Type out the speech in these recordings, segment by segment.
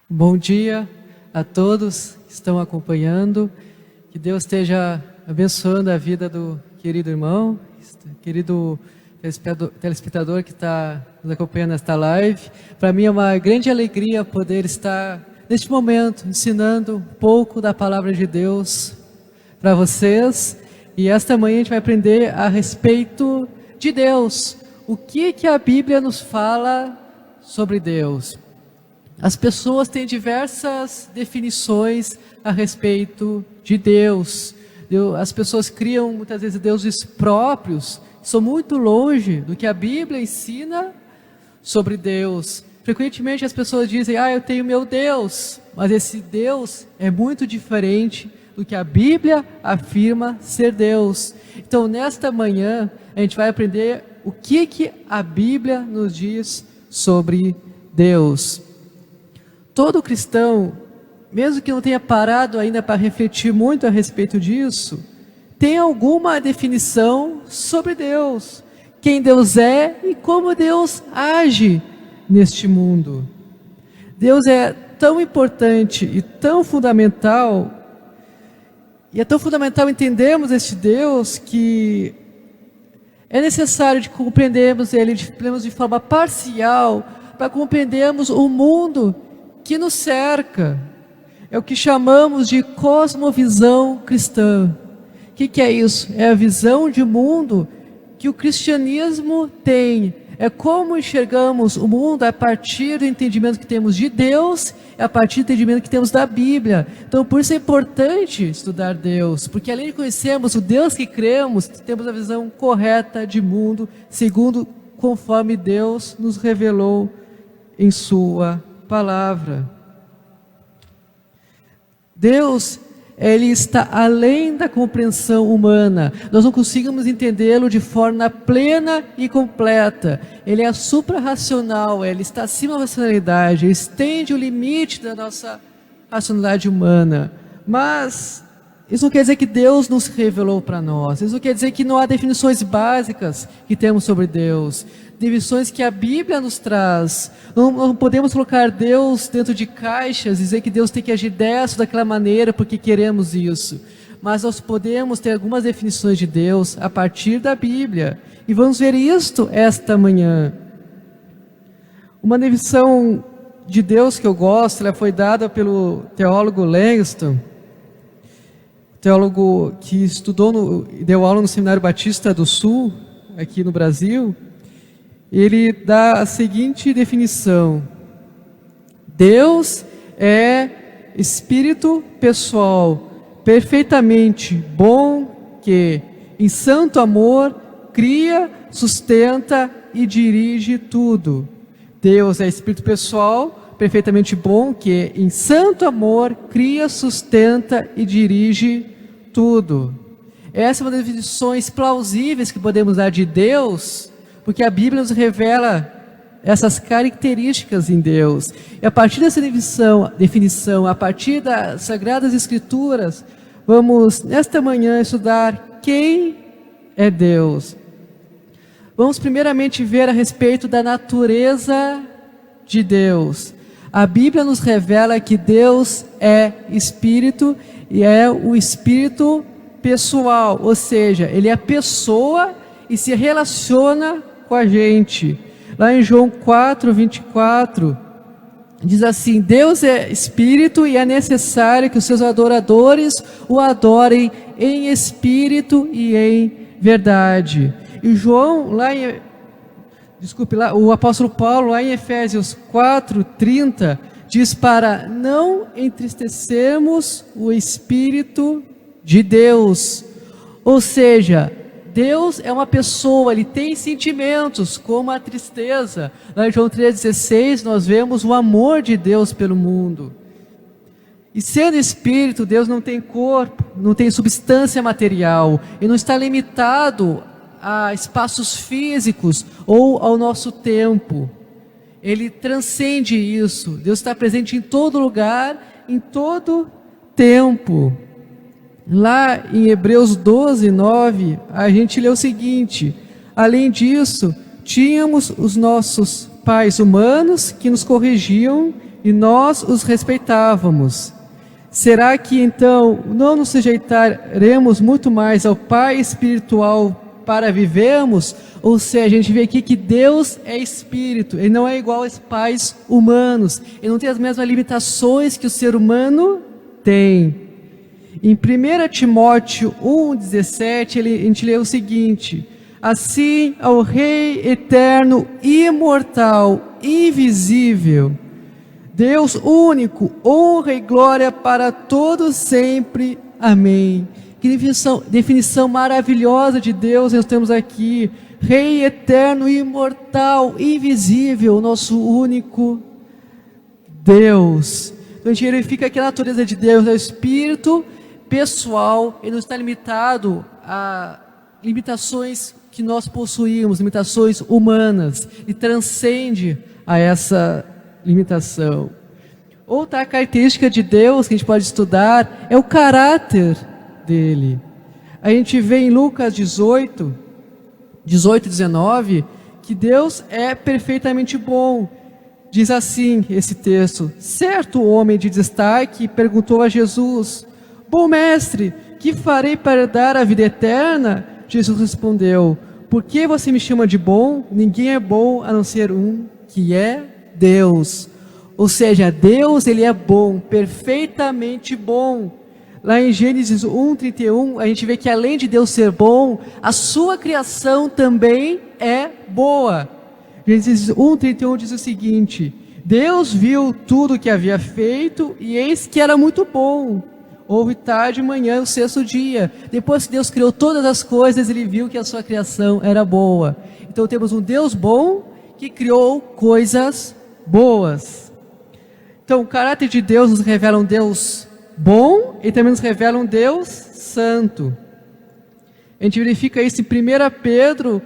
Bom dia a todos que estão acompanhando. Que Deus esteja abençoando a vida do querido irmão, querido telespectador que está nos acompanhando nesta live. Para mim é uma grande alegria poder estar neste momento ensinando um pouco da palavra de Deus para vocês. E esta manhã a gente vai aprender a respeito de Deus. O que a Bíblia nos fala sobre Deus? As pessoas têm diversas definições a respeito de Deus. As pessoas criam muitas vezes deuses próprios, que são muito longe do que a Bíblia ensina sobre Deus. Frequentemente as pessoas dizem, eu tenho meu Deus, mas esse Deus é muito diferente do que a Bíblia afirma ser Deus. Então nesta manhã a gente vai aprender o que a Bíblia nos diz sobre Deus. Todo cristão, mesmo que não tenha parado ainda para refletir muito a respeito disso, tem alguma definição sobre Deus, quem Deus é e como Deus age neste mundo. Deus é tão importante e tão fundamental, e é tão fundamental entendermos este Deus que é necessário de compreendermos Ele de forma parcial, para compreendermos o mundo que nos cerca. É o que chamamos de cosmovisão cristã. O que é isso? É a visão de mundo que o cristianismo tem. É como enxergamos o mundo a partir do entendimento que temos de Deus e a partir do entendimento que temos da Bíblia. Então por isso é importante estudar Deus, porque além de conhecermos o Deus que cremos, temos a visão correta de mundo, conforme Deus nos revelou em sua palavra. Deus, Ele está além da compreensão humana. Nós não conseguimos entendê-lo de forma plena e completa. Ele é supra-racional, Ele está acima da racionalidade, Ele estende o limite da nossa racionalidade humana. Mas isso não quer dizer que Deus nos revelou para nós. Isso não quer dizer que não há definições básicas que temos sobre Deus. Definições que a Bíblia nos traz. Não podemos colocar Deus dentro de caixas e dizer que Deus tem que agir dessa ou daquela maneira porque queremos isso. Mas nós podemos ter algumas definições de Deus a partir da Bíblia. E vamos ver isto esta manhã. Uma definição de Deus que eu gosto, ela foi dada pelo teólogo Langston, teólogo que deu aula no Seminário Batista do Sul, aqui no Brasil. Ele dá a seguinte definição: Deus é espírito pessoal, perfeitamente bom, que em santo amor cria, sustenta e dirige tudo. Deus é espírito pessoal, perfeitamente bom, que em santo amor cria, sustenta e dirige tudo. Essa é uma das definições plausíveis que podemos dar de Deus, porque a Bíblia nos revela essas características em Deus. E a partir dessa definição, a partir das Sagradas Escrituras, vamos nesta manhã estudar quem é Deus. Vamos primeiramente ver a respeito da natureza de Deus. A Bíblia nos revela que Deus é Espírito e é o Espírito pessoal, ou seja, Ele é pessoa e se relaciona com a gente. Lá em João 4:24 diz assim: Deus é Espírito e é necessário que os seus adoradores o adorem em espírito e em verdade. E João, o apóstolo Paulo, lá em Efésios 4:30, diz para não entristecermos o Espírito de Deus. Ou seja, Deus é uma pessoa, Ele tem sentimentos, como a tristeza. Lá em João 3,16 nós vemos o amor de Deus pelo mundo. E sendo Espírito, Deus não tem corpo, não tem substância material, e não está limitado a espaços físicos ou ao nosso tempo. Ele transcende isso. Deus está presente em todo lugar, em todo tempo. Lá em Hebreus 12:9, a gente lê o seguinte: além disso, tínhamos os nossos pais humanos que nos corrigiam e nós os respeitávamos. Será que então não nos sujeitaremos muito mais ao Pai espiritual para vivermos? Ou seja, a gente vê aqui que Deus é espírito, Ele não é igual aos pais humanos, Ele não tem as mesmas limitações que o ser humano tem. Em 1 Timóteo 1,17, a gente lê o seguinte: assim ao Rei eterno, imortal, invisível, Deus único, honra e glória para todos sempre. Amém. Que definição maravilhosa de Deus nós temos aqui. Rei eterno, imortal, invisível, nosso único Deus. Então a gente verifica que a natureza de Deus é o Espírito pessoal, ele não está limitado a limitações que nós possuímos, limitações humanas, e transcende a essa limitação. Outra característica de Deus que a gente pode estudar é o caráter dele. A gente vê em Lucas 18, 19, que Deus é perfeitamente bom. Diz assim esse texto: certo homem de destaque perguntou a Jesus: bom mestre, que farei para dar a vida eterna? Jesus respondeu: por que você me chama de bom? Ninguém é bom a não ser um, que é Deus. Ou seja, Deus, Ele é bom, perfeitamente bom. Lá em Gênesis 1:31, a gente vê que além de Deus ser bom, a sua criação também é boa. Gênesis 1:31 diz o seguinte: Deus viu tudo o que havia feito, e eis que era muito bom. Houve tarde e manhã, o sexto dia. Depois que Deus criou todas as coisas, Ele viu que a sua criação era boa. Então temos um Deus bom que criou coisas boas. Então o caráter de Deus nos revela um Deus bom e também nos revela um Deus santo. A gente verifica isso em 1 Pedro,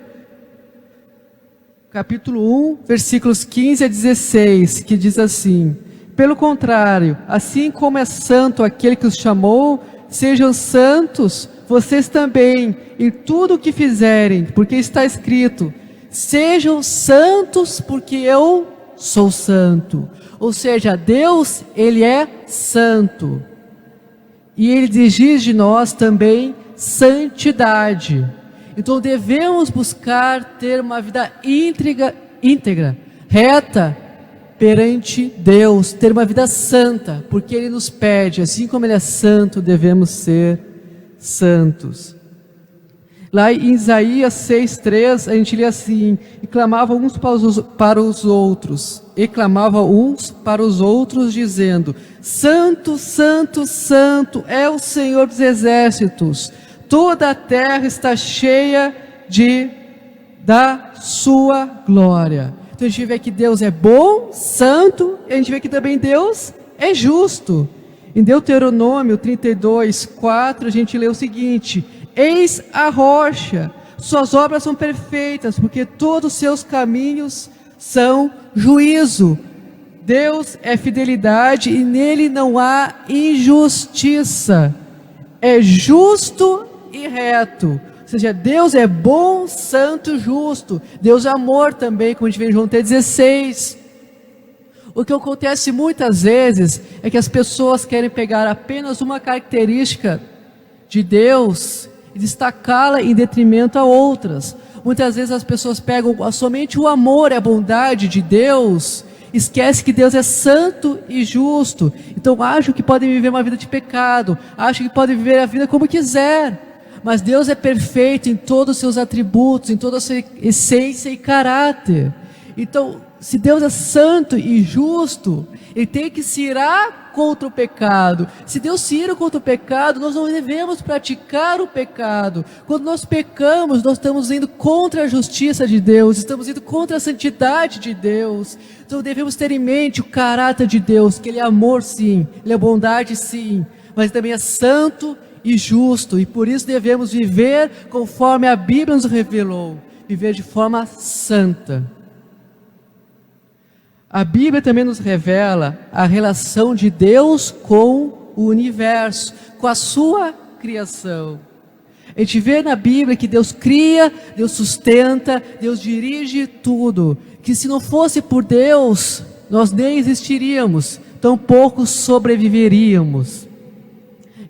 capítulo 1, versículos 15 a 16, que diz assim: pelo contrário, assim como é santo aquele que os chamou, sejam santos vocês também em tudo o que fizerem, porque está escrito: sejam santos porque eu sou santo. Ou seja, Deus, Ele é santo. E Ele exige de nós também santidade. Então devemos buscar ter uma vida íntegra, reta, perante Deus, ter uma vida santa, porque Ele nos pede, assim como Ele é santo, devemos ser santos. Lá em Isaías 6:3, a gente lê assim: e clamavam uns para os outros, dizendo: Santo, Santo, Santo é o Senhor dos exércitos, toda a terra está cheia da sua glória. Então a gente vê que Deus é bom, santo, e a gente vê que também Deus é justo. Em Deuteronômio 32:4, a gente lê o seguinte: eis a rocha, suas obras são perfeitas, porque todos os seus caminhos são juízo. Deus é fidelidade e nele não há injustiça. É justo e reto. Ou seja, Deus é bom, santo, justo. Deus é amor também, como a gente vê em João 3,16. O que acontece muitas vezes é que as pessoas querem pegar apenas uma característica de Deus e destacá-la em detrimento a outras. Muitas vezes as pessoas pegam somente o amor e a bondade de Deus, esquece que Deus é santo e justo. Então acham que podem viver uma vida de pecado, acham que podem viver a vida como quiser. Mas Deus é perfeito em todos os seus atributos, em toda a sua essência e caráter. Então, se Deus é santo e justo, Ele tem que se irar contra o pecado. Se Deus se ira contra o pecado, nós não devemos praticar o pecado. Quando nós pecamos, nós estamos indo contra a justiça de Deus, estamos indo contra a santidade de Deus. Então devemos ter em mente o caráter de Deus, que Ele é amor sim, Ele é bondade sim, mas também é santo e justo, e por isso devemos viver conforme a Bíblia nos revelou, viver de forma santa. A Bíblia também nos revela a relação de Deus com o universo, com a sua criação. A gente vê na Bíblia que Deus cria, Deus sustenta, Deus dirige tudo, que se não fosse por Deus, nós nem existiríamos, tampouco sobreviveríamos.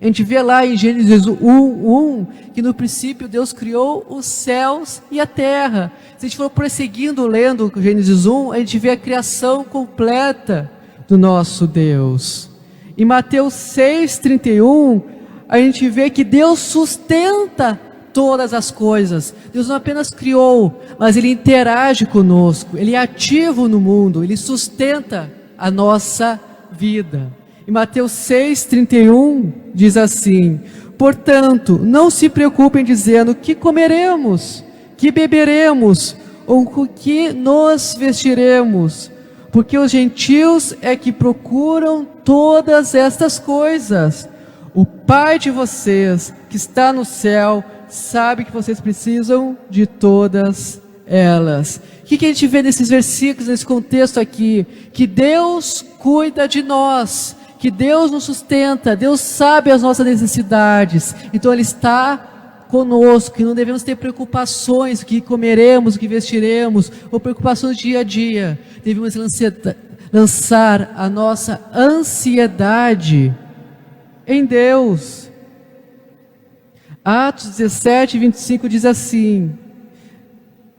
A gente vê lá em Gênesis 1, que no princípio Deus criou os céus e a terra. Se a gente for prosseguindo lendo Gênesis 1, a gente vê a criação completa do nosso Deus. Em Mateus 6,31, a gente vê que Deus sustenta todas as coisas. Deus não apenas criou, mas Ele interage conosco, Ele é ativo no mundo, Ele sustenta a nossa vida. Em Mateus 6,31 diz assim: portanto, não se preocupem dizendo que comeremos, que beberemos, ou com que nos vestiremos, porque os gentios é que procuram todas estas coisas. O Pai de vocês, que está no céu, sabe que vocês precisam de todas elas. O que a gente vê nesses versículos, nesse contexto aqui? Que Deus cuida de nós, que Deus nos sustenta, Deus sabe as nossas necessidades, então Ele está conosco, que não devemos ter preocupações, o que comeremos, o que vestiremos, ou preocupações do dia a dia. Devemos lançar a nossa ansiedade em Deus. Atos 17:25 diz assim,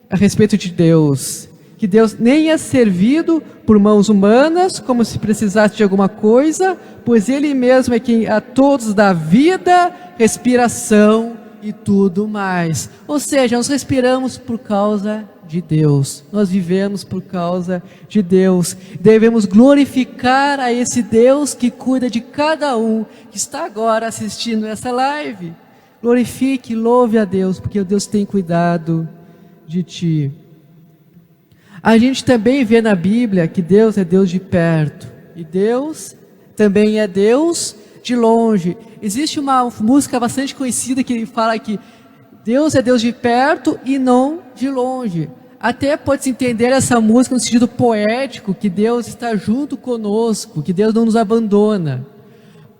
a respeito de Deus: que Deus nem é servido por mãos humanas, como se precisasse de alguma coisa, pois Ele mesmo é quem a todos dá vida, respiração e tudo mais. Ou seja, nós respiramos por causa de Deus, nós vivemos por causa de Deus. Devemos glorificar a esse Deus que cuida de cada um que está agora assistindo essa live. Glorifique, louve a Deus, porque Deus tem cuidado de ti. A gente também vê na Bíblia que Deus é Deus de perto, e Deus também é Deus de longe. Existe uma música bastante conhecida que fala que Deus é Deus de perto e não de longe. Até pode-se entender essa música no sentido poético, que Deus está junto conosco, que Deus não nos abandona.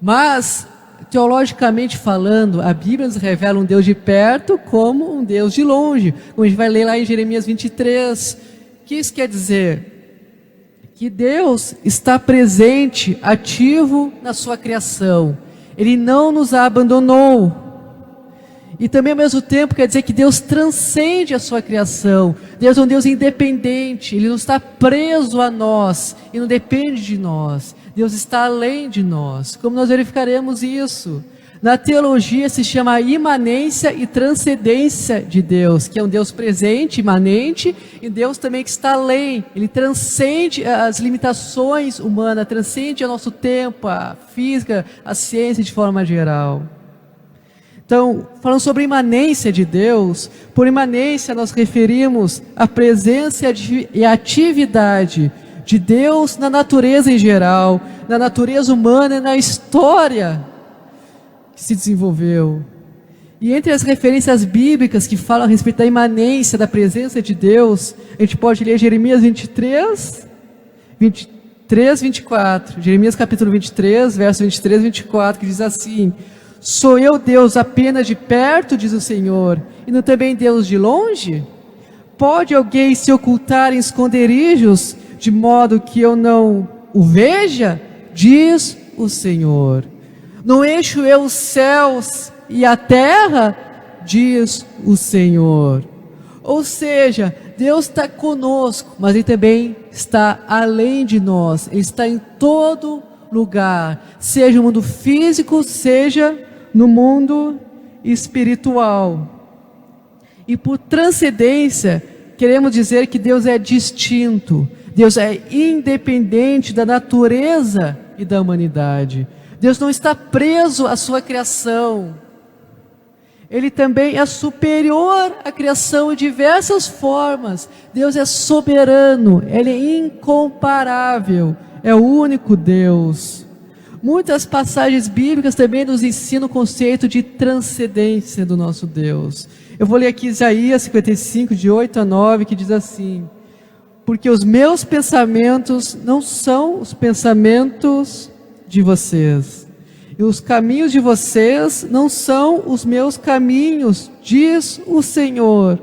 Mas, teologicamente falando, a Bíblia nos revela um Deus de perto como um Deus de longe, como a gente vai ler lá em Jeremias 23. O que isso quer dizer? Que Deus está presente, ativo na sua criação. Ele não nos abandonou. E também ao mesmo tempo quer dizer que Deus transcende a sua criação. Deus é um Deus independente, Ele não está preso a nós, e não depende de nós. Deus está além de nós. Como nós verificaremos isso? Na teologia se chama imanência e transcendência de Deus, que é um Deus presente, imanente, e Deus também que está além. Ele transcende as limitações humanas, transcende o nosso tempo, a física, a ciência de forma geral. Então, falando sobre a imanência de Deus, por imanência nós referimos a presença e a atividade de Deus na natureza em geral, na natureza humana e na história que se desenvolveu. E entre as referências bíblicas que falam a respeito da imanência, da presença de Deus, a gente pode ler Jeremias 23, 24. Jeremias capítulo 23, verso 23 e 24, que diz assim: sou eu Deus apenas de perto, diz o Senhor, e não também Deus de longe? Pode alguém se ocultar em esconderijos, de modo que eu não o veja? Diz o Senhor. Não encho eu os céus e a terra? Diz o Senhor. Ou seja, Deus está conosco, mas Ele também está além de nós. Ele está em todo lugar, seja no mundo físico, seja no mundo espiritual. E por transcendência, queremos dizer que Deus é distinto, Deus é independente da natureza e da humanidade. Deus não está preso à sua criação. Ele também é superior à criação em diversas formas. Deus é soberano, Ele é incomparável, é o único Deus. Muitas passagens bíblicas também nos ensinam o conceito de transcendência do nosso Deus. Eu vou ler aqui Isaías 55, de 8 a 9, que diz assim: porque os meus pensamentos não são os pensamentos de vocês, e os caminhos de vocês não são os meus caminhos, diz o Senhor.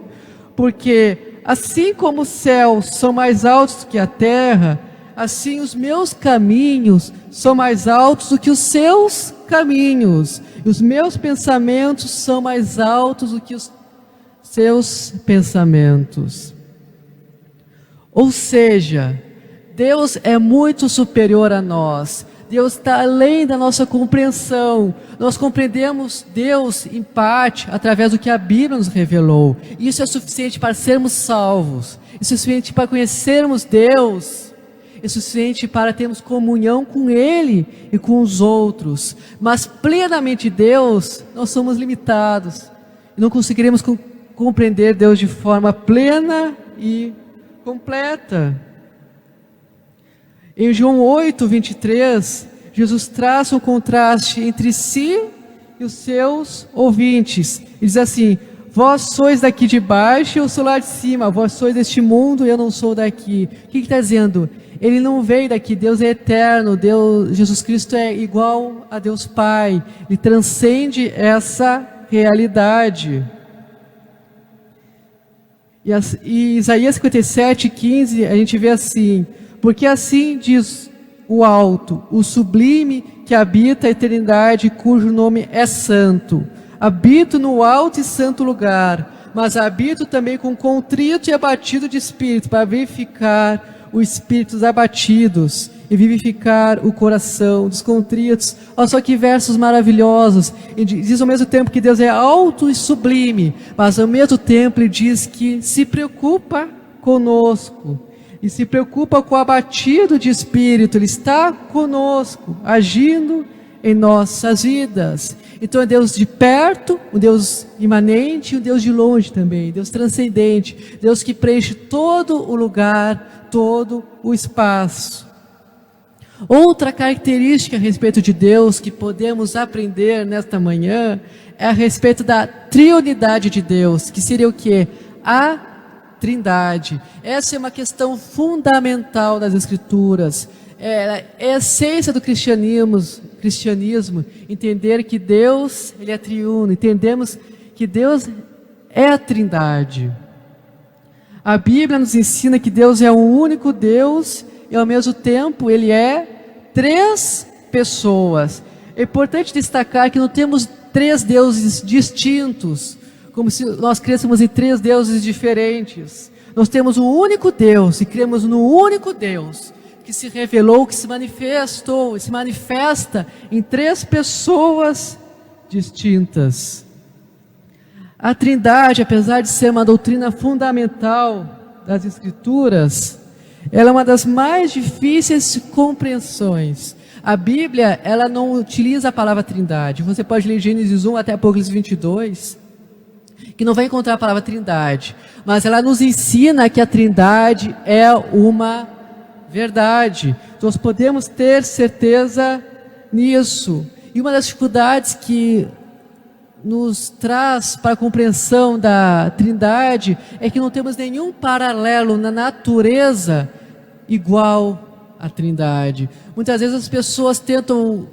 Porque assim como os céus são mais altos que a terra, assim os meus caminhos são mais altos do que os seus caminhos, e os meus pensamentos são mais altos do que os seus pensamentos. Ou seja, Deus é muito superior a nós. Deus está além da nossa compreensão. Nós compreendemos Deus em parte através do que a Bíblia nos revelou. Isso é suficiente para sermos salvos. Isso é suficiente para conhecermos Deus. É suficiente para termos comunhão com Ele e com os outros. Mas plenamente Deus, nós somos limitados. E não conseguiremos compreender Deus de forma plena e completa. Em João 8, 23, Jesus traça um contraste entre si e os seus ouvintes. Ele diz assim: vós sois daqui de baixo, eu sou lá de cima. Vós sois deste mundo, eu não sou daqui. O que está dizendo? Ele não veio daqui. Deus é eterno. Jesus Cristo é igual a Deus Pai. Ele transcende essa realidade. E Isaías 57, 15, a gente vê assim: porque assim diz o alto, o sublime que habita a eternidade, cujo nome é santo. Habito no alto e santo lugar, mas habito também com contrito e abatido de espírito, para vivificar os espíritos abatidos e vivificar o coração dos contritos. Olha só que versos maravilhosos. Ele diz ao mesmo tempo que Deus é alto e sublime, mas ao mesmo tempo Ele diz que se preocupa conosco. E se preocupa com o abatido de espírito. Ele está conosco, agindo em nossas vidas. Então é Deus de perto, um Deus imanente e um Deus de longe também, Deus transcendente, Deus que preenche todo o lugar, todo o espaço. Outra característica a respeito de Deus que podemos aprender nesta manhã é a respeito da triunidade de Deus, que seria o quê? A Trindade. Essa é uma questão fundamental das Escrituras. É a essência do cristianismo, entender que Deus, Ele é triuno, entendemos que Deus é a Trindade. A Bíblia nos ensina que Deus é um único Deus e ao mesmo tempo Ele é três pessoas. É importante destacar que não temos três deuses distintos, como se nós crêssemos em três deuses diferentes. Nós temos um único Deus e cremos no único Deus que se revelou, que se manifestou e se manifesta em três pessoas distintas. A Trindade, apesar de ser uma doutrina fundamental das Escrituras, ela é uma das mais difíceis compreensões. A Bíblia, ela não utiliza a palavra Trindade. Você pode ler Gênesis 1 até Apocalipse 22, que não vai encontrar a palavra Trindade, mas ela nos ensina que a Trindade é uma verdade. Nós podemos ter certeza nisso. E uma das dificuldades que nos traz para a compreensão da Trindade é que não temos nenhum paralelo na natureza igual à Trindade. Muitas vezes as pessoas tentam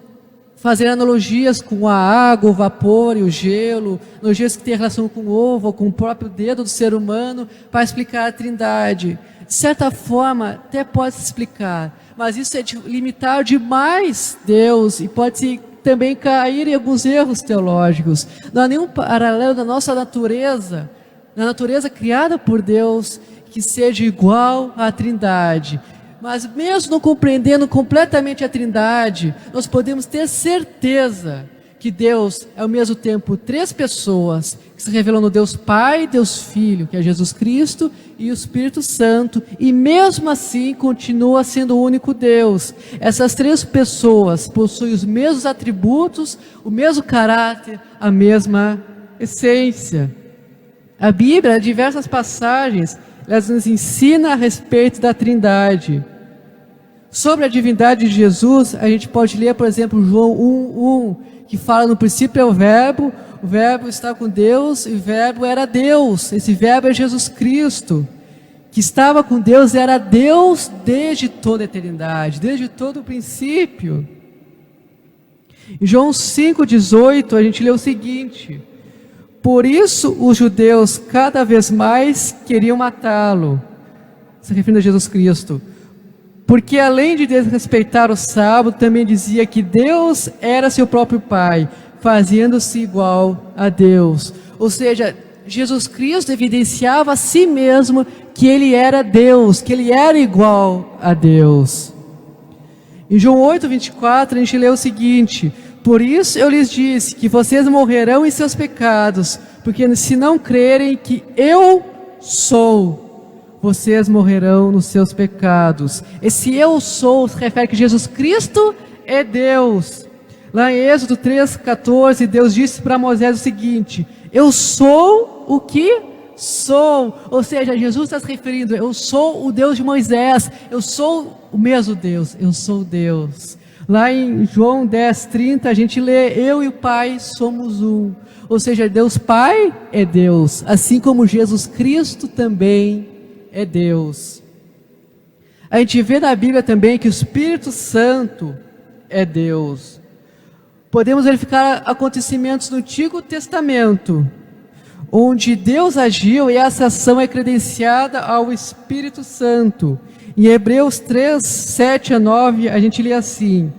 fazer analogias com a água, o vapor e o gelo, analogias que têm relação com o ovo, ou com o próprio dedo do ser humano, para explicar a Trindade. De certa forma, até pode se explicar, mas isso é limitar demais Deus e pode também cair em alguns erros teológicos. Não há nenhum paralelo na nossa natureza, na natureza criada por Deus, que seja igual à Trindade. Mas mesmo não compreendendo completamente a Trindade, nós podemos ter certeza que Deus é ao mesmo tempo três pessoas, que se revelam no Deus Pai, Deus Filho, que é Jesus Cristo, e o Espírito Santo, e mesmo assim continua sendo o único Deus. Essas três pessoas possuem os mesmos atributos, o mesmo caráter, a mesma essência. A Bíblia, em diversas passagens, elas nos ensina a respeito da Trindade. Sobre a divindade de Jesus, a gente pode ler, por exemplo, João 1:1, que fala: no princípio é o Verbo está com Deus, e o Verbo era Deus. Esse Verbo é Jesus Cristo, que estava com Deus, era Deus desde toda a eternidade, desde todo o princípio. Em João 5:18, a gente lê o seguinte: por isso os judeus cada vez mais queriam matá-lo, se referindo a Jesus Cristo, Porque além de desrespeitar o sábado, também dizia que Deus era seu próprio Pai, fazendo-se igual a Deus. Ou seja, Jesus Cristo evidenciava a si mesmo que Ele era Deus, que Ele era igual a Deus. Em João 8:24 a gente lê o seguinte: por isso eu lhes disse que vocês morrerão em seus pecados, porque se não crerem que eu sou, vocês morrerão nos seus pecados. Esse eu sou se refere que Jesus Cristo é Deus. Lá em Êxodo 3:14, Deus disse para Moisés o seguinte: eu sou o que sou. Ou seja, Jesus está se referindo: eu sou o Deus de Moisés, eu sou o mesmo Deus, eu sou Deus. Lá em João 10:30 a gente lê: eu e o Pai somos um. Ou seja, Deus Pai é Deus, assim como Jesus Cristo também é Deus. A gente vê na Bíblia também que o Espírito Santo é Deus. Podemos verificar acontecimentos no Antigo Testamento, onde Deus agiu e essa ação é credenciada ao Espírito Santo. Em Hebreus 3:7-9 a gente lê assim: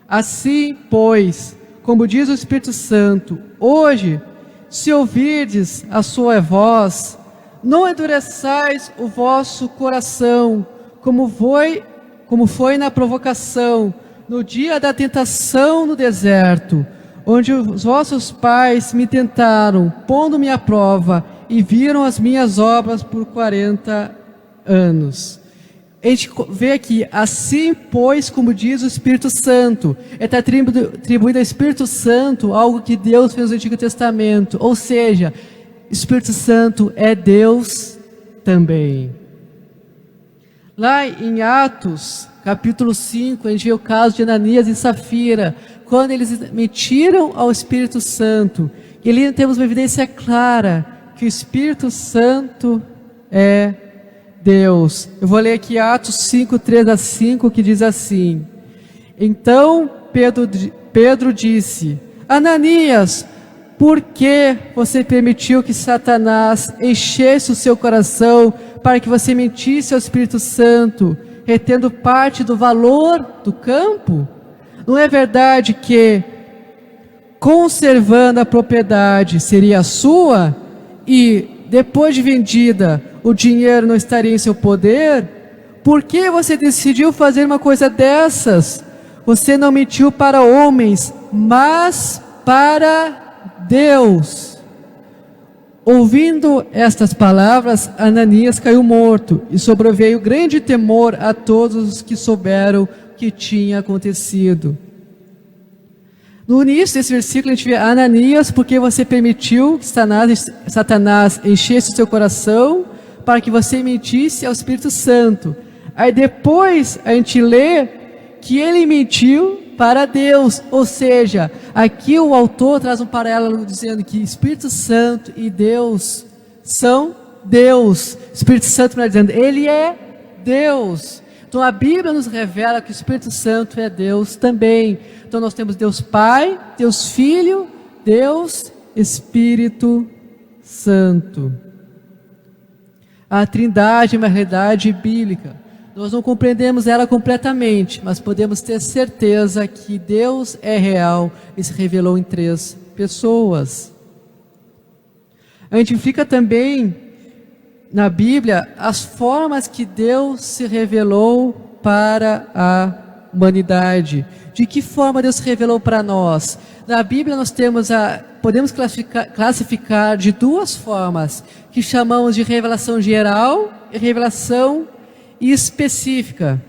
assim, pois, como diz o Espírito Santo, hoje, se ouvirdes a sua voz, não endureçais o vosso coração, como foi na provocação, no dia da tentação no deserto, onde os vossos pais me tentaram, pondo-me à prova, e viram as minhas obras por 40 anos. A gente vê aqui: assim, pois, como diz o Espírito Santo. Está atribuído ao Espírito Santo algo que Deus fez no Antigo Testamento. Ou seja, Espírito Santo é Deus também. Lá em Atos, capítulo 5, a gente vê o caso de Ananias e Safira, quando eles mentiram ao Espírito Santo. E ali temos uma evidência clara que o Espírito Santo é Deus. Eu vou ler aqui Atos 5:3-5, que diz assim: então Pedro disse: Ananias, por que você permitiu que Satanás enchesse o seu coração para que você mentisse ao Espírito Santo, retendo parte do valor do campo? Não é verdade que, conservando a propriedade, seria sua, e depois de vendida, o dinheiro não estaria em seu poder? Por que você decidiu fazer uma coisa dessas? Você não mentiu para homens, mas para Deus. Ouvindo estas palavras, Ananias caiu morto, e sobreveio grande temor a todos os que souberam o que tinha acontecido. No início desse versículo a gente vê: Ananias, porque você permitiu que Satanás enchesse o seu coração para que você mentisse ao Espírito Santo. Aí depois a gente lê que ele mentiu para Deus. Ou seja, aqui o autor traz um paralelo dizendo que Espírito Santo e Deus são Deus. Espírito Santo está dizendo, ele é Deus. Então a Bíblia nos revela que o Espírito Santo é Deus também. Então nós temos Deus Pai, Deus Filho, Deus Espírito Santo. A Trindade é uma realidade bíblica. Nós não compreendemos ela completamente, mas podemos ter certeza que Deus é real e se revelou em 3 pessoas. A gente fica também na Bíblia as formas que Deus se revelou para a humanidade. De que forma Deus se revelou para nós? Na Bíblia nós podemos classificar de 2 formas, que chamamos de revelação geral e revelação específica.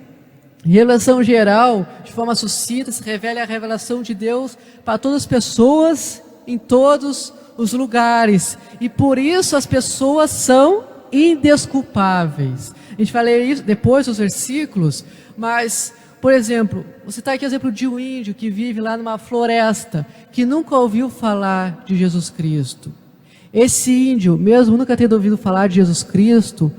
Revelação geral, de forma sucinta, se revela a revelação de Deus para todas as pessoas, em todos os lugares. E por isso as pessoas são indesculpáveis. A gente vai ler isso depois dos versículos, mas, por exemplo, você está aqui o exemplo de um índio que vive lá numa floresta, que nunca ouviu falar de Jesus Cristo. Esse índio, mesmo nunca tendo ouvido falar de Jesus Cristo,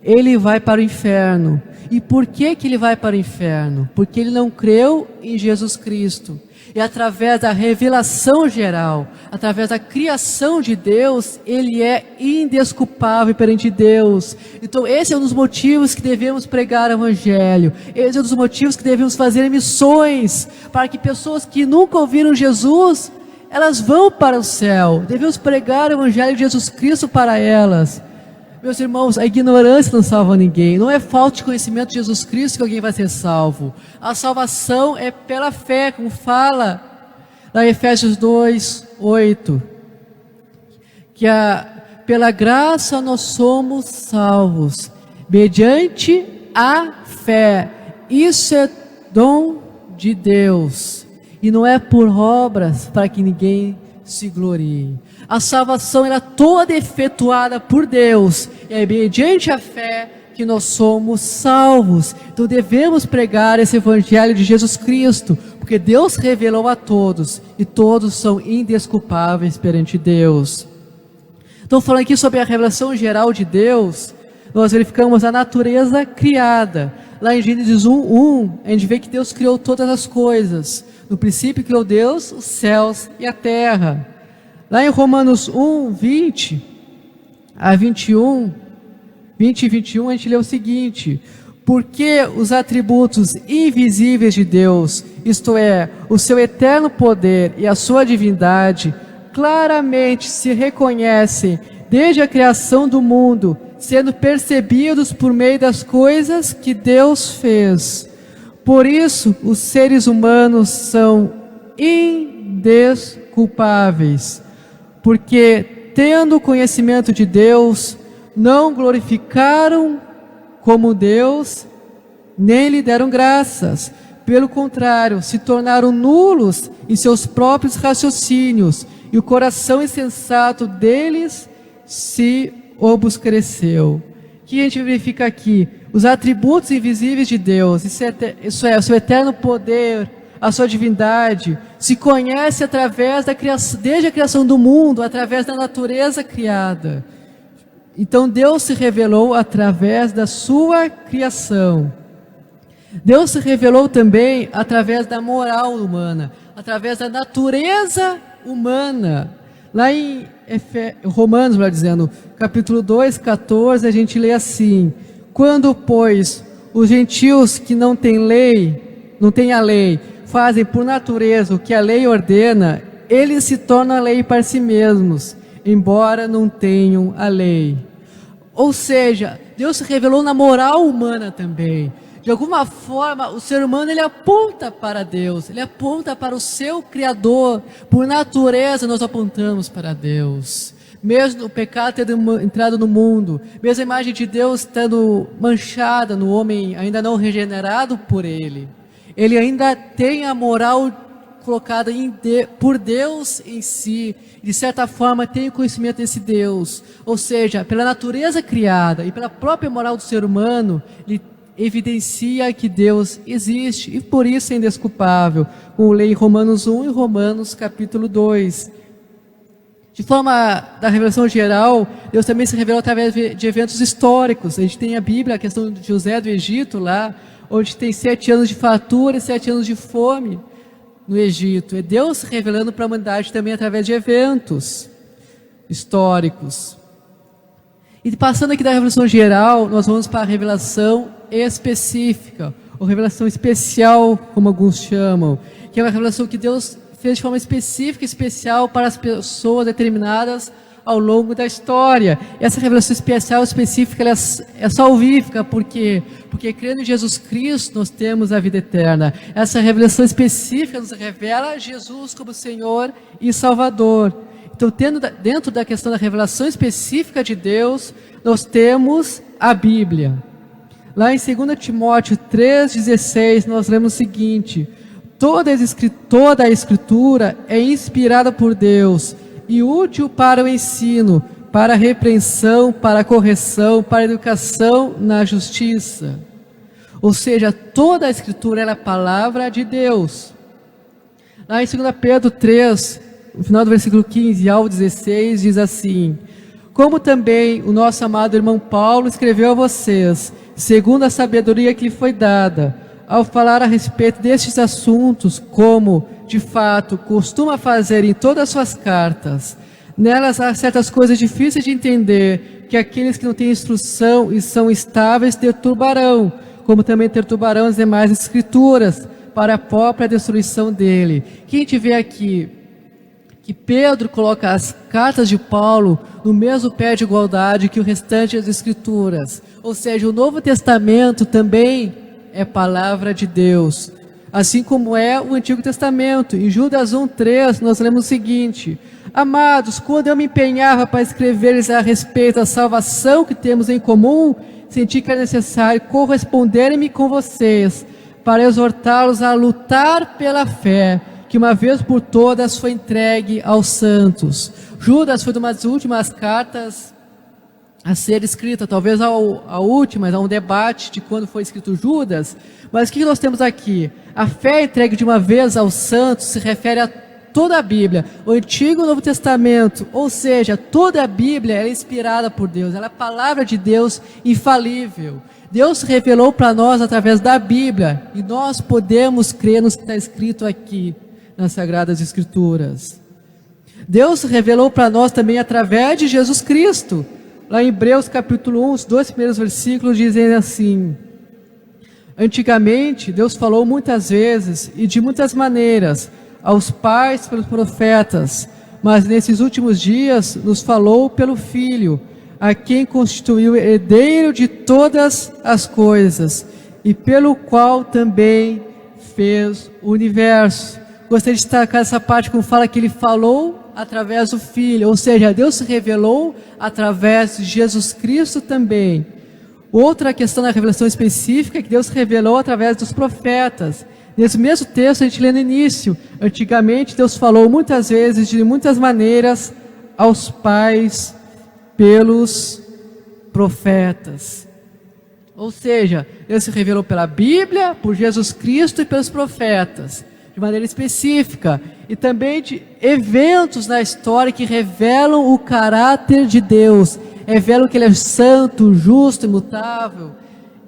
ele vai para o inferno. E por que ele vai para o inferno? Porque ele não creu em Jesus Cristo. E através da revelação geral, através da criação de Deus, Ele é indesculpável perante Deus. Então esse é um dos motivos que devemos pregar o Evangelho. Esse é um dos motivos que devemos fazer missões, para que pessoas que nunca ouviram Jesus, elas vão para o céu. Devemos pregar o Evangelho de Jesus Cristo para elas. Meus irmãos, a ignorância não salva ninguém. Não é falta de conhecimento de Jesus Cristo que alguém vai ser salvo. A salvação é pela fé, como fala lá em Efésios 2:8. Que pela graça nós somos salvos, mediante a fé. Isso é dom de Deus. E não é por obras para que ninguém se glorie. A salvação era toda efetuada por Deus, e é mediante a fé que nós somos salvos. Então devemos pregar esse Evangelho de Jesus Cristo, porque Deus revelou a todos, e todos são indesculpáveis perante Deus. Então, falando aqui sobre a revelação geral de Deus, nós verificamos a natureza criada. Lá em Gênesis 1:1, a gente vê que Deus criou todas as coisas. No princípio criou Deus os céus e a terra. Lá em Romanos 1:20 a 21, 20 e 21, a gente lê o seguinte: porque os atributos invisíveis de Deus, isto é, o seu eterno poder e a sua divindade, claramente se reconhecem desde a criação do mundo, sendo percebidos por meio das coisas que Deus fez. Por isso, os seres humanos são indesculpáveis, porque, tendo conhecimento de Deus, não glorificaram como Deus, nem lhe deram graças. Pelo contrário, se tornaram nulos em seus próprios raciocínios, e o coração insensato deles se obscureceu. O que a gente verifica aqui? Os atributos invisíveis de Deus, isso é, o seu eterno poder, a sua divindade, se conhece através da criação, desde a criação do mundo, através da natureza criada. Então Deus se revelou através da sua criação. Deus se revelou também através da moral humana, através da natureza humana. Lá em Romanos, vai dizendo, capítulo 2:14, a gente lê assim: quando, pois, os gentios que não têm a lei, fazem por natureza o que a lei ordena, eles se tornam a lei para si mesmos, embora não tenham a lei. Ou seja, Deus se revelou na moral humana também. De alguma forma, o ser humano, ele aponta para Deus, ele aponta para o seu Criador. Por natureza, nós apontamos para Deus. Mesmo o pecado tendo entrado no mundo, mesmo a imagem de Deus estando manchada no homem ainda não regenerado por Ele, ele ainda tem a moral colocada por Deus em si, de certa forma tem o conhecimento desse Deus. Ou seja, pela natureza criada e pela própria moral do ser humano, ele evidencia que Deus existe, e por isso é indesculpável, como lê em Romanos 1 e Romanos capítulo 2. De forma da revelação geral, Deus também se revelou através de eventos históricos. A gente tem a Bíblia, a questão de José do Egito lá, onde tem 7 anos de fartura e 7 anos de fome no Egito. É Deus se revelando para a humanidade também através de eventos históricos. E passando aqui da revelação geral, nós vamos para a revelação específica, ou revelação especial, como alguns chamam, que é uma revelação que Deus fez de forma específica e especial para as pessoas determinadas ao longo da história. E essa revelação especial, específica, ela é salvífica, porque crendo em Jesus Cristo, nós temos a vida eterna. Essa revelação específica nos revela Jesus como Senhor e Salvador. Então, dentro da questão da revelação específica de Deus, nós temos a Bíblia. Lá em 2 Timóteo 3,16, nós lemos o seguinte: toda a Escritura é inspirada por Deus e útil para o ensino, para a repreensão, para a correção, para a educação na justiça. Ou seja, toda a Escritura é a palavra de Deus. Lá em 2 Pedro 3, no final do versículo 15 ao 16, diz assim: como também o nosso amado irmão Paulo escreveu a vocês, segundo a sabedoria que lhe foi dada, ao falar a respeito destes assuntos, como de fato, costuma fazer em todas as suas cartas. Nelas há certas coisas difíceis de entender, que aqueles que não têm instrução e são estáveis deturbarão, como também deturbarão as demais escrituras, para a própria destruição dele. Que a gente vê aqui, que Pedro coloca as cartas de Paulo no mesmo pé de igualdade que o restante das escrituras. Ou seja, o Novo Testamento também é palavra de Deus, assim como é o Antigo Testamento. Em Judas 1:3 nós lemos o seguinte: amados, quando eu me empenhava para escrever-lhes a respeito da salvação que temos em comum, senti que era necessário corresponderem-me com vocês, para exortá-los a lutar pela fé, que uma vez por todas foi entregue aos santos. Judas foi uma das últimas cartas a ser escrita, talvez a última, a um debate de quando foi escrito Judas. Mas o que nós temos aqui? A fé entregue de uma vez aos santos se refere a toda a Bíblia, o Antigo e o Novo Testamento, ou seja, toda a Bíblia é inspirada por Deus, ela é a palavra de Deus infalível. Deus se revelou para nós através da Bíblia, e nós podemos crer no que está escrito aqui, nas Sagradas Escrituras. Deus se revelou para nós também através de Jesus Cristo. Lá em Hebreus capítulo 1, os 2 primeiros versículos dizem assim: antigamente Deus falou muitas vezes e de muitas maneiras aos pais pelos profetas, mas nesses últimos dias nos falou pelo Filho, a quem constituiu herdeiro de todas as coisas e pelo qual também fez o universo. Gostaria de destacar essa parte quando fala que ele falou através do Filho, ou seja, Deus se revelou através de Jesus Cristo também. Outra questão da revelação específica é que Deus se revelou através dos profetas. Nesse mesmo texto a gente lê no início: antigamente Deus falou muitas vezes, de muitas maneiras, aos pais pelos profetas. Ou seja, Deus se revelou pela Bíblia, por Jesus Cristo e pelos profetas, de maneira específica, e também de eventos na história que revelam o caráter de Deus, revelam que Ele é santo, justo, imutável,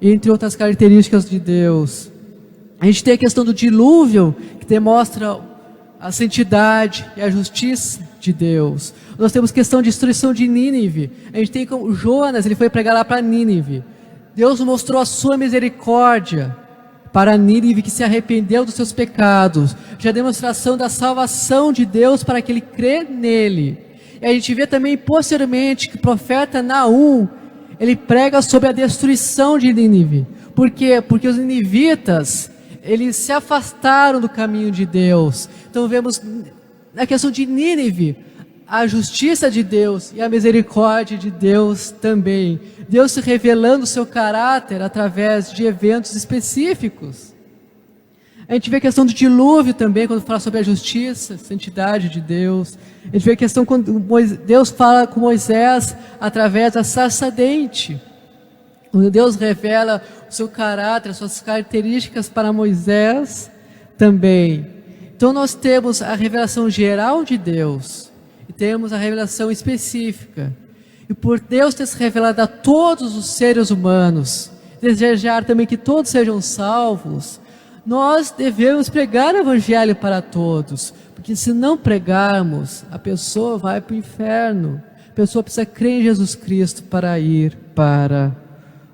entre outras características de Deus. A gente tem a questão do dilúvio, que demonstra a santidade e a justiça de Deus. Nós temos questão de destruição de Nínive. A gente tem como Jonas, ele foi pregar lá para Nínive. Deus mostrou a sua misericórdia para Nínive, que se arrependeu dos seus pecados. Já a demonstração da salvação de Deus para aquele que crê nele. E a gente vê também posteriormente que o profeta Naum, ele prega sobre a destruição de Nínive. Por quê? Porque os ninivitas, eles se afastaram do caminho de Deus. Então vemos na questão de Nínive a justiça de Deus e a misericórdia de Deus também. Deus se revelando o seu caráter através de eventos específicos. A gente vê a questão do dilúvio também, quando fala sobre a justiça, a santidade de Deus. A gente vê a questão quando Deus fala com Moisés através da sarça ardente. Quando Deus revela o seu caráter, as suas características para Moisés também. Então nós temos a revelação geral de Deus e temos a revelação específica. E por Deus ter se revelado a todos os seres humanos, desejar também que todos sejam salvos, nós devemos pregar o Evangelho para todos, porque se não pregarmos, a pessoa vai para o inferno. A pessoa precisa crer em Jesus Cristo para ir para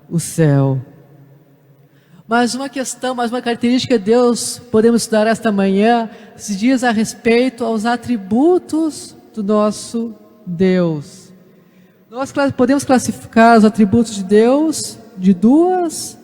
o céu. Mas uma questão, mais uma característica de Deus, podemos estudar esta manhã, se diz a respeito aos atributos do nosso Deus. Nós podemos classificar os atributos de Deus de duas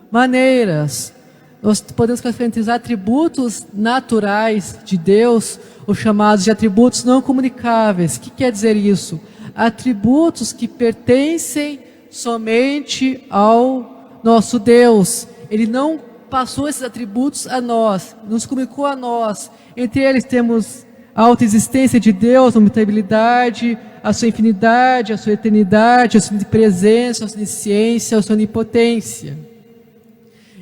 maneiras. Nós podemos classificar entre os atributos naturais de Deus, os chamados de atributos não comunicáveis. O que quer dizer isso? Atributos que pertencem somente ao nosso Deus. Ele não passou esses atributos a nós, nos comunicou a nós. Entre eles temos a autoexistência de Deus, a mutabilidade, a sua infinidade, a sua eternidade, a sua presença, a sua onisciência, a sua onipotência.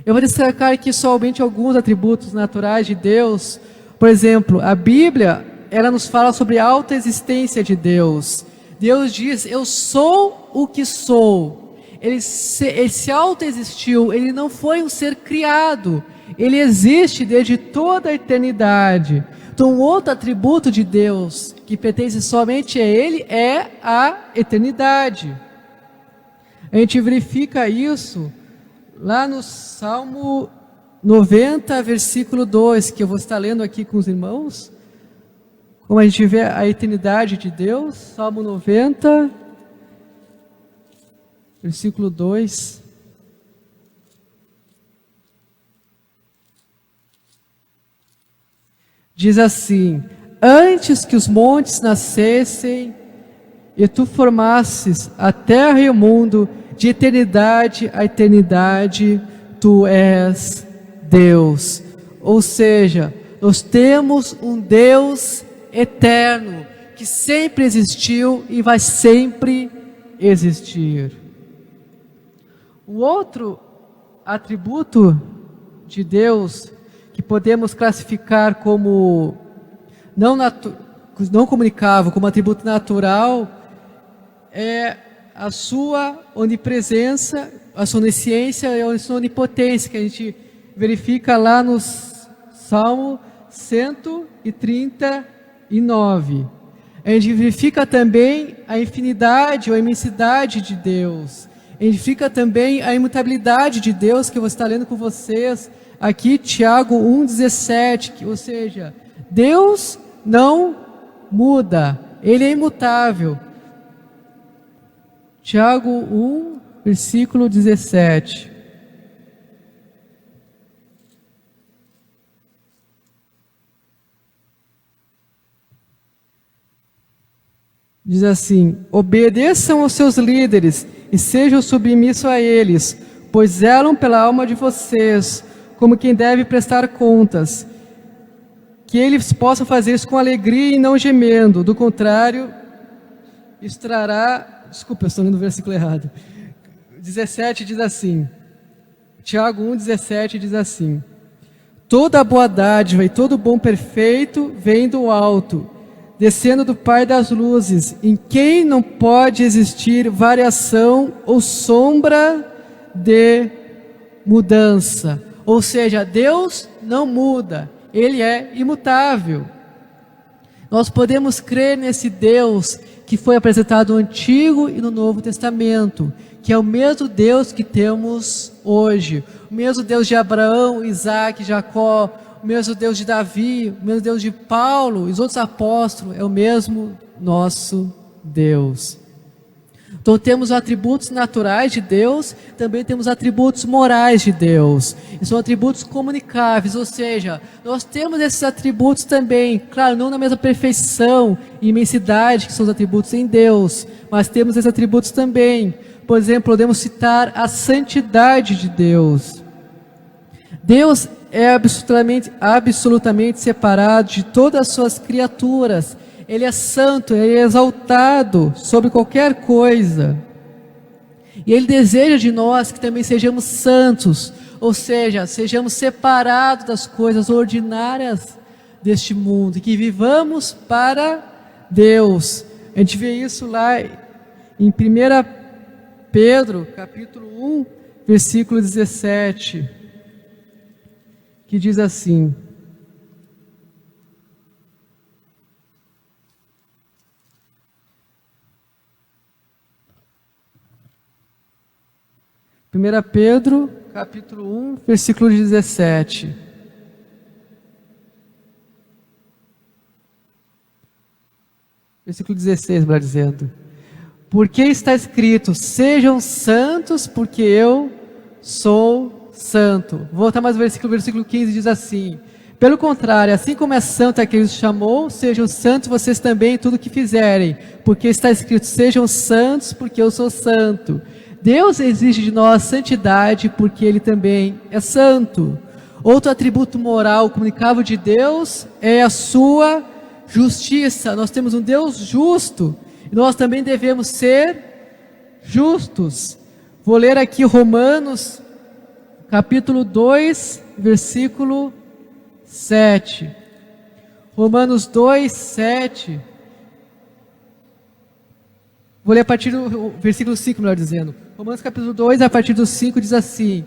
Eu vou destacar aqui somente alguns atributos naturais de Deus. Por exemplo, a Bíblia, ela nos fala sobre a autoexistência de Deus. Deus diz: eu sou o que sou. Ele se autoexistiu, ele não foi um ser criado. ele existe desde toda a eternidade. Então, outro atributo de Deus que pertence somente a Ele é a eternidade. A gente verifica isso lá no Salmo 90, versículo 2, que eu vou estar lendo aqui com os irmãos. Como a gente vê a eternidade de Deus, Salmo 90, versículo 2. Diz assim: antes que os montes nascessem e tu formasses a terra e o mundo, de eternidade a eternidade, tu és Deus. Ou seja, nós temos um Deus eterno, que sempre existiu e vai sempre existir. Um outro atributo de Deus que podemos classificar como não comunicável, como atributo natural, é a sua onipresença, a sua onisciência e a sua onipotência, que a gente verifica lá no Salmo 139. A gente verifica também a infinidade ou a imensidade de Deus. A gente verifica também a imutabilidade de Deus, que eu vou estar lendo com vocês aqui, Tiago 1,17, ou seja, Deus não muda, Ele é imutável. Tiago 1, versículo 17. Diz assim: obedeçam aos seus líderes e sejam submissos a eles, pois zelam pela alma de vocês, como quem deve prestar contas. Que eles possam fazer isso com alegria e não gemendo, do contrário, isso trará... Desculpa, eu estou lendo o versículo errado. 17 diz assim, Tiago 1,17 diz assim: toda boa dádiva e todo bom perfeito vem do alto, descendo do Pai das luzes, em quem não pode existir variação ou sombra de mudança. Ou seja, Deus não muda, Ele é imutável. Nós podemos crer nesse Deus que foi apresentado no Antigo e no Novo Testamento, que é o mesmo Deus que temos hoje, o mesmo Deus de Abraão, Isaac, Jacó, o mesmo Deus de Davi, o mesmo Deus de Paulo e os outros apóstolos, é o mesmo nosso Deus. Então temos atributos naturais de Deus, também temos atributos morais de Deus, e são atributos comunicáveis, ou seja, nós temos esses atributos também, claro, não na mesma perfeição e imensidade que são os atributos em Deus, mas temos esses atributos também. Por exemplo, podemos citar a santidade de Deus. Deus é absolutamente separado de todas as suas criaturas. Ele é santo, Ele é exaltado sobre qualquer coisa. E Ele deseja de nós que também sejamos santos, ou seja, sejamos separados das coisas ordinárias deste mundo, e que vivamos para Deus. A gente vê isso lá em 1 Pedro, capítulo 1, versículo 17, que diz assim: Primeira Pedro, capítulo 1, versículo 17. Versículo 16, vai dizendo: porque está escrito, sejam santos, porque eu sou santo. Vou voltar mais um versículo, versículo 15 diz assim: pelo contrário, assim como é santo aquele que os chamou, sejam santos vocês também em tudo que fizerem, porque está escrito, sejam santos, porque eu sou santo. Deus exige de nós santidade, porque Ele também é santo. Outro atributo moral comunicável de Deus é a sua justiça. Nós temos um Deus justo, e nós também devemos ser justos. Vou ler aqui Romanos, capítulo 2, versículo 7. Romanos 2, 7. Vou ler a partir do versículo 5, melhor dizendo. Romanos capítulo 2, a partir do 5, diz assim: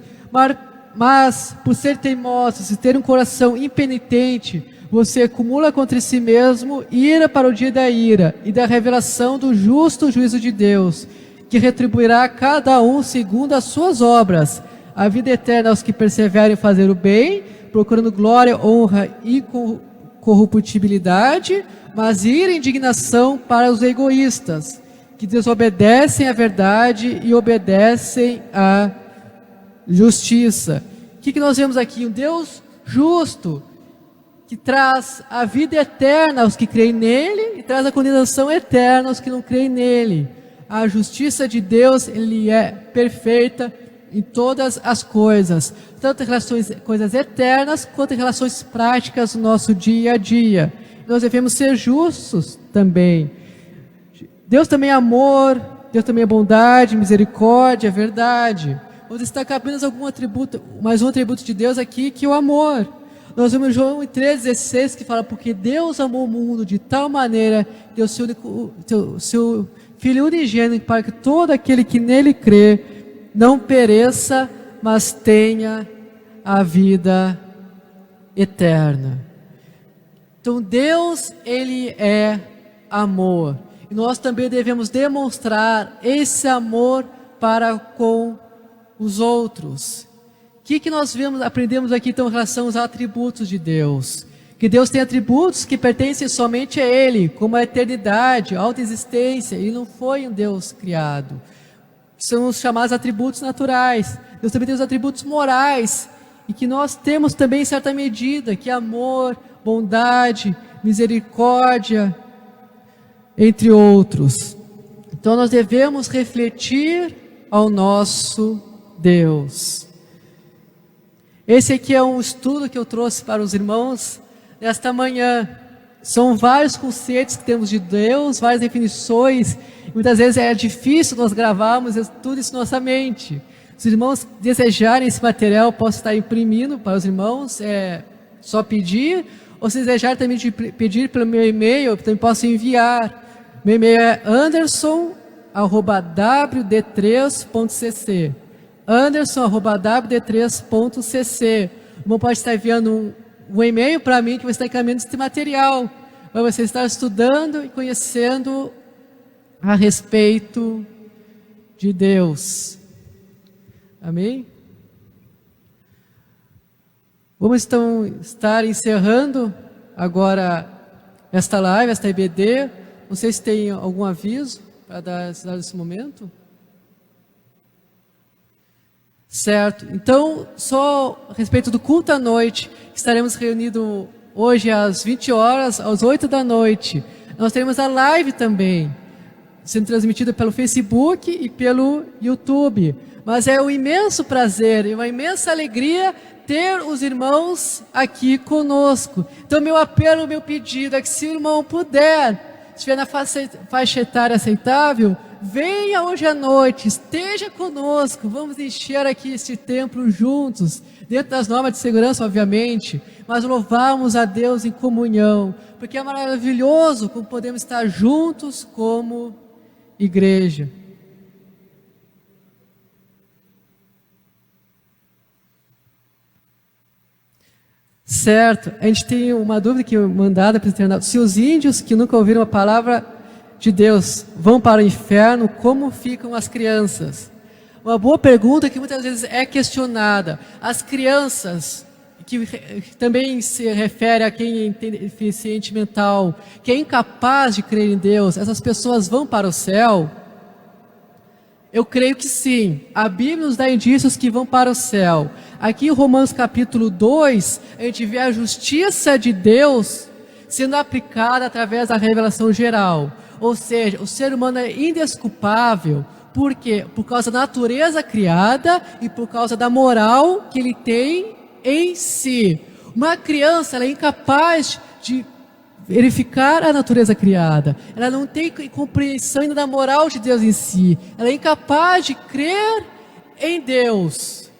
Mas, por ser teimosos e ter um coração impenitente, você acumula contra si mesmo ira para o dia da ira e da revelação do justo juízo de Deus, que retribuirá a cada um segundo as suas obras. A vida eterna aos que perseveram em fazer o bem, procurando glória, honra e corruptibilidade, mas ira e indignação para os egoístas, que desobedecem à verdade e obedecem à justiça. O que nós vemos aqui? Um Deus justo, que traz a vida eterna aos que creem nele e traz a condenação eterna aos que não creem nele. A justiça de Deus, ele é perfeita em todas as coisas, tanto em relações, coisas eternas, quanto em relações práticas do nosso dia a dia. Nós devemos ser justos também. Deus também é amor, Deus também é bondade, misericórdia, verdade. Vou destacar apenas mais um atributo de Deus aqui, que é o amor. Nós vemos João 3,16, que fala, porque Deus amou o mundo de tal maneira, que deu seu Filho unigênito, para que todo aquele que nele crê, não pereça, mas tenha a vida eterna. Então Deus, ele é amor. E nós também devemos demonstrar esse amor para com os outros. O que nós aprendemos aqui então em relação aos atributos de Deus? Que Deus tem atributos que pertencem somente a Ele, como a eternidade, a autoexistência. Ele não foi um Deus criado. São os chamados atributos naturais. Deus também tem os atributos morais, e que nós temos também em certa medida, que é amor, bondade, misericórdia, entre outros. Então nós devemos refletir ao nosso Deus. Esse aqui é um estudo que eu trouxe para os irmãos nesta manhã. São vários conceitos que temos de Deus, várias definições. Muitas vezes é difícil nós gravarmos tudo isso na nossa mente. Se os irmãos desejarem esse material, posso estar imprimindo para os irmãos, é só pedir. Ou se desejarem também pedir pelo meu e-mail, eu também posso enviar. Meu e-mail é anderson@wd3.cc. anderson@wd3.cc. O irmão pode estar enviando um e-mail para mim, que vai estar encaminhando esse material, para você estar estudando e conhecendo a respeito de Deus. Amém? Vamos então estar encerrando agora esta live, esta IBD. Não sei se tem algum aviso para dar nesse momento. Certo. Então, só a respeito do culto à noite, estaremos reunidos hoje às 20 horas, às 8 da noite. Nós teremos a live também, sendo transmitida pelo Facebook e pelo YouTube. Mas é um imenso prazer e uma imensa alegria ter os irmãos aqui conosco. Então, meu apelo, meu pedido é que, se o irmão puder, estiver na faixa etária aceitável, venha hoje à noite, esteja conosco, vamos encher aqui este templo juntos, dentro das normas de segurança, obviamente, mas louvarmos a Deus em comunhão, porque é maravilhoso como podemos estar juntos como igreja. Certo, a gente tem uma dúvida que mandada para o internato. Se os índios que nunca ouviram a palavra de Deus vão para o inferno, como ficam as crianças? Uma boa pergunta que muitas vezes é questionada. As crianças, que também se refere a quem tem deficiente mental, que é incapaz de crer em Deus, essas pessoas vão para o céu? Eu creio que sim. A Bíblia nos dá indícios que vão para o céu. Aqui em Romanos capítulo 2, a gente vê a justiça de Deus sendo aplicada através da revelação geral. Ou seja, o ser humano é indesculpável. Por quê? Por causa da natureza criada e por causa da moral que ele tem em si. Uma criança, ela é incapaz de verificar a natureza criada. Ela não tem compreensão ainda da moral de Deus em si. Ela é incapaz de crer em Deus.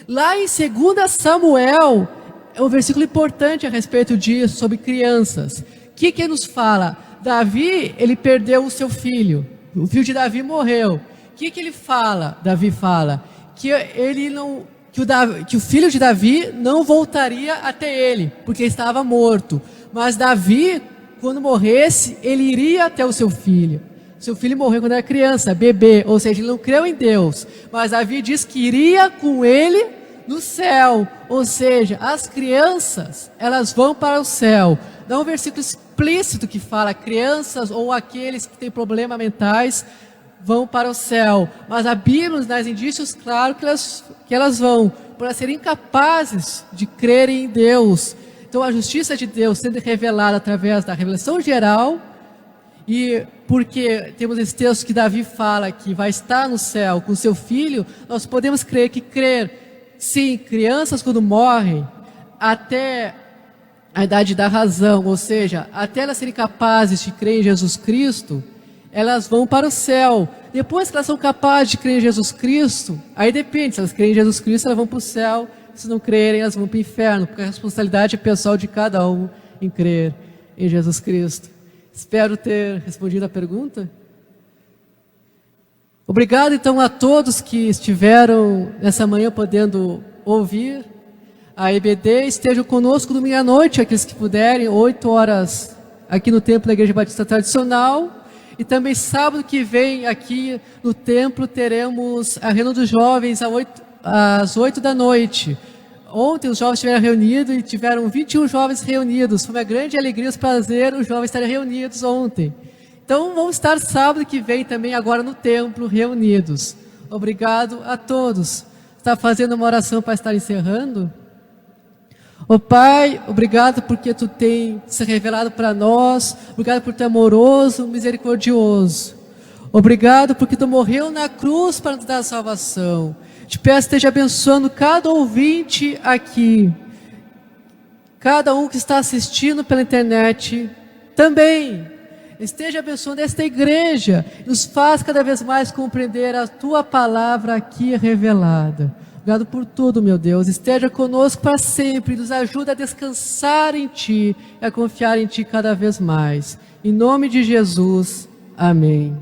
Lá em 2 Samuel, é um versículo importante a respeito disso, sobre crianças. O que nos fala? Davi, ele perdeu o seu filho. O filho de Davi morreu. O que ele fala? Davi fala que ele não que o filho de Davi não voltaria até ele, porque estava morto. Mas Davi, quando morresse, ele iria até o seu filho. Seu filho morreu quando era criança, bebê, ou seja, ele não creu em Deus. Mas Davi diz que iria com ele no céu, ou seja, as crianças, elas vão para o céu. Dá um versículo explícito que fala, crianças ou aqueles que têm problemas mentais vão para o céu, mas a Bíblia nos dá indícios claros que elas vão, por elas serem incapazes de crerem em Deus. Então a justiça de Deus sendo revelada através da revelação geral, e porque temos esse texto que Davi fala que vai estar no céu com seu filho, nós podemos crer, sim, crianças quando morrem, até a idade da razão, ou seja, até elas serem capazes de crer em Jesus Cristo, elas vão para o céu. Depois que elas são capazes de crer em Jesus Cristo, aí depende, se elas crerem em Jesus Cristo, elas vão para o céu, se não crerem, elas vão para o inferno, porque a responsabilidade é pessoal de cada um em crer em Jesus Cristo. Espero ter respondido a pergunta. Obrigado então a todos que estiveram nessa manhã podendo ouvir a EBD. Estejam conosco domingo à noite, aqueles que puderem, 8 horas aqui no templo da Igreja Batista Tradicional. E também sábado que vem aqui no templo teremos a reunião dos jovens às 8 da noite. Ontem os jovens estiveram reunidos e tiveram 21 jovens reunidos. Foi uma grande alegria e prazer os jovens estarem reunidos ontem. Então vamos estar sábado que vem também agora no templo reunidos. Obrigado a todos. Está fazendo uma oração para estar encerrando? Ó Pai, obrigado porque Tu tem se revelado para nós, obrigado por Tu amoroso, misericordioso. Obrigado porque Tu morreu na cruz para nos dar salvação. Te peço que esteja abençoando cada ouvinte aqui, cada um que está assistindo pela internet também. Esteja abençoando esta igreja, nos faz cada vez mais compreender a Tua palavra aqui revelada. Obrigado por tudo, meu Deus. Esteja conosco para sempre. Nos ajuda a descansar em Ti e a confiar em Ti cada vez mais. Em nome de Jesus. Amém.